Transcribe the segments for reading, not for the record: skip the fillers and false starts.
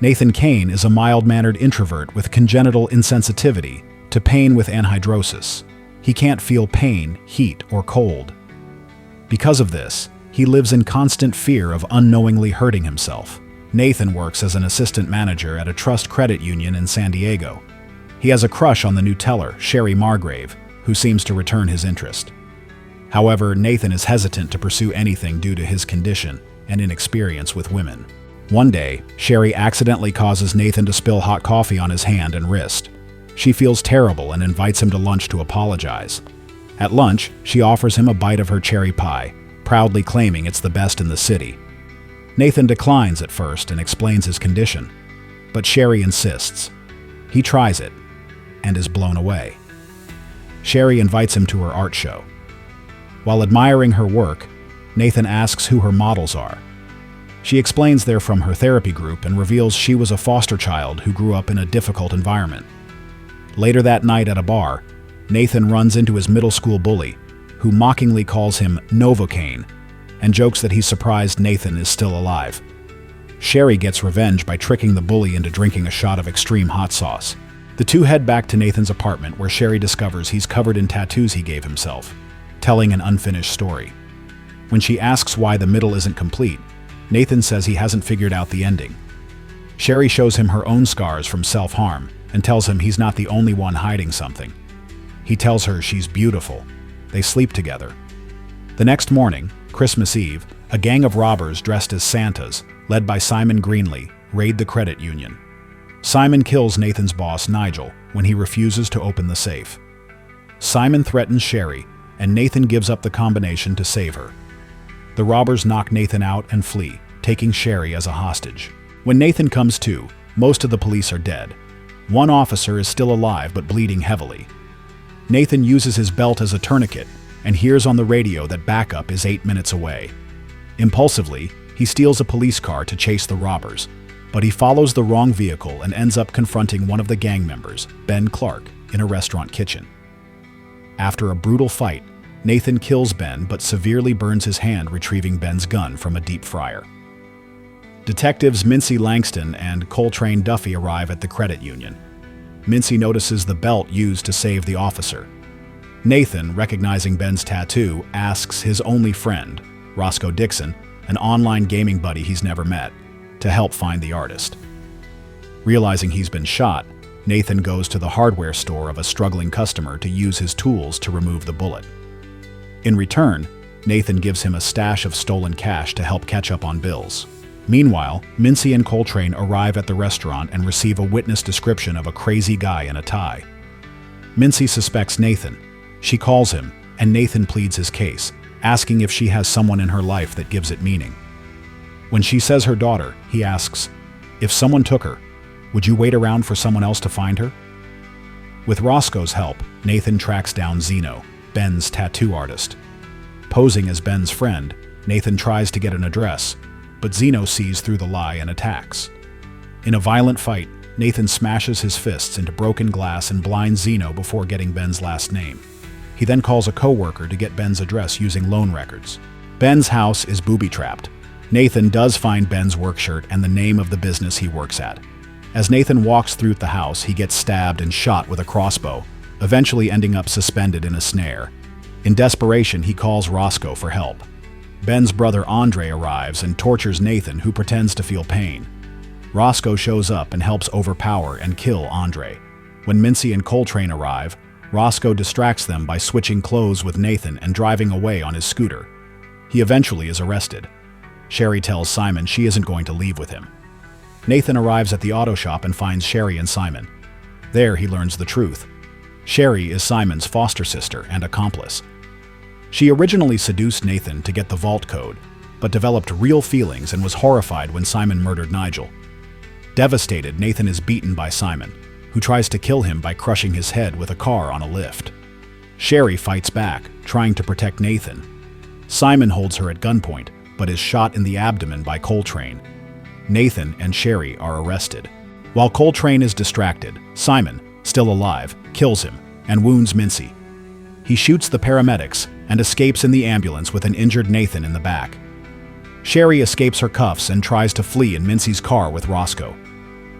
Novocaine is a mild-mannered introvert with congenital insensitivity to pain with anhidrosis. He can't feel pain, heat, or cold. Because of this, he lives in constant fear of unknowingly hurting himself. Nathan works as an assistant manager at a trust credit union in San Diego. He has a crush on the new teller, Sherry Margrave, who seems to return his interest. However, Nathan is hesitant to pursue anything due to his condition and inexperience with women. One day, Sherry accidentally causes Nathan to spill hot coffee on his hand and wrist. She feels terrible and invites him to lunch to apologize. At lunch, she offers him a bite of her cherry pie, proudly claiming it's the best in the city. Nathan declines at first and explains his condition, but Sherry insists. He tries it and is blown away. Sherry invites him to her art show. While admiring her work, Nathan asks who her models are. She explains they're from her therapy group and reveals she was a foster child who grew up in a difficult environment. Later that night at a bar, Nathan runs into his middle school bully, who mockingly calls him Novocaine and jokes that he's surprised Nathan is still alive. Sherry gets revenge by tricking the bully into drinking a shot of extreme hot sauce. The two head back to Nathan's apartment where Sherry discovers he's covered in tattoos he gave himself, telling an unfinished story. When she asks why the middle isn't complete, Nathan says he hasn't figured out the ending. Sherry shows him her own scars from self-harm and tells him he's not the only one hiding something. He tells her she's beautiful. They sleep together. The next morning, Christmas Eve, a gang of robbers dressed as Santas, led by Simon Greenlee, raid the credit union. Simon kills Nathan's boss, Nigel, when he refuses to open the safe. Simon threatens Sherry, and Nathan gives up the combination to save her. The robbers knock Nathan out and flee, taking Sherry as a hostage. When Nathan comes to, most of the police are dead. One officer is still alive but bleeding heavily. Nathan uses his belt as a tourniquet and hears on the radio that backup is 8 minutes away. Impulsively, he steals a police car to chase the robbers, but he follows the wrong vehicle and ends up confronting one of the gang members, Ben Clark, in a restaurant kitchen. After a brutal fight, Nathan kills Ben but severely burns his hand retrieving Ben's gun from a deep fryer. Detectives Mincy Langston and Coltrane Duffy arrive at the credit union. Mincy notices the belt used to save the officer. Nathan, recognizing Ben's tattoo, asks his only friend, Roscoe Dixon, an online gaming buddy he's never met, to help find the artist. Realizing he's been shot, Nathan goes to the hardware store of a struggling customer to use his tools to remove the bullet. In return, Nathan gives him a stash of stolen cash to help catch up on bills. Meanwhile, Mincy and Coltrane arrive at the restaurant and receive a witness description of a crazy guy in a tie. Mincy suspects Nathan. She calls him, and Nathan pleads his case, asking if she has someone in her life that gives it meaning. When she says her daughter, he asks, "If someone took her, would you wait around for someone else to find her?" With Roscoe's help, Nathan tracks down Zeno, Ben's tattoo artist. Posing as Ben's friend, Nathan tries to get an address, but Zeno sees through the lie and attacks. In a violent fight, Nathan smashes his fists into broken glass and blinds Zeno before getting Ben's last name. He then calls a co-worker to get Ben's address using loan records. Ben's house is booby-trapped. Nathan does find Ben's work shirt and the name of the business he works at. As Nathan walks through the house, he gets stabbed and shot with a crossbow, eventually ending up suspended in a snare. In desperation, he calls Roscoe for help. Ben's brother Andre arrives and tortures Nathan, who pretends to feel pain. Roscoe shows up and helps overpower and kill Andre. When Mincy and Coltrane arrive, Roscoe distracts them by switching clothes with Nathan and driving away on his scooter. He eventually is arrested. Sherry tells Simon she isn't going to leave with him. Nathan arrives at the auto shop and finds Sherry and Simon. There he learns the truth. Sherry is Simon's foster sister and accomplice. She originally seduced Nathan to get the vault code, but developed real feelings and was horrified when Simon murdered Nigel. Devastated, Nathan is beaten by Simon, who tries to kill him by crushing his head with a car on a lift. Sherry fights back, trying to protect Nathan. Simon holds her at gunpoint, but is shot in the abdomen by Coltrane. Nathan and Sherry are arrested. While Coltrane is distracted, Simon, still alive, kills him and wounds Mincy. He shoots the paramedics and escapes in the ambulance with an injured Nathan in the back. Sherry escapes her cuffs and tries to flee in Mincy's car with Roscoe.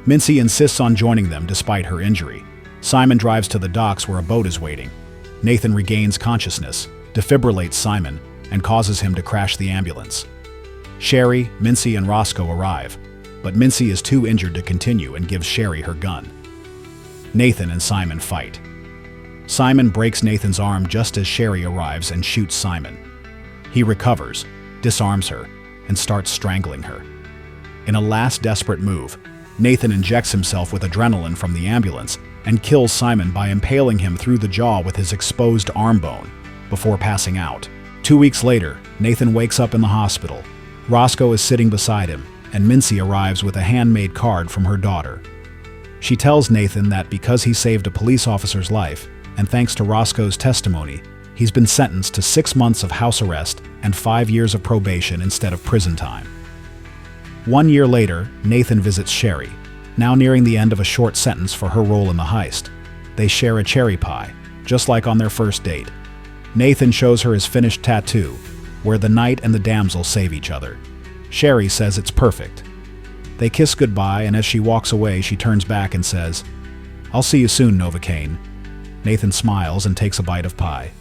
Mincy insists on joining them despite her injury. Simon drives to the docks where a boat is waiting. Nathan regains consciousness, defibrillates Simon, and causes him to crash the ambulance. Sherry, Mincy, and Roscoe arrive, but Mincy is too injured to continue and gives Sherry her gun. Nathan and Simon fight. Simon breaks Nathan's arm just as Sherry arrives and shoots Simon. He recovers, disarms her, and starts strangling her. In a last desperate move, Nathan injects himself with adrenaline from the ambulance and kills Simon by impaling him through the jaw with his exposed arm bone, before passing out. 2 weeks later, Nathan wakes up in the hospital. Roscoe is sitting beside him, and Mincy arrives with a handmade card from her daughter. She tells Nathan that because he saved a police officer's life, and thanks to Roscoe's testimony, he's been sentenced to 6 months of house arrest and 5 years of probation instead of prison time. 1 year later, Nathan visits Sherry, now nearing the end of a short sentence for her role in the heist. They share a cherry pie, just like on their first date. Nathan shows her his finished tattoo, where the knight and the damsel save each other. Sherry says it's perfect. They kiss goodbye, and as she walks away, she turns back and says, "I'll see you soon, Novocaine." Nathan smiles and takes a bite of pie.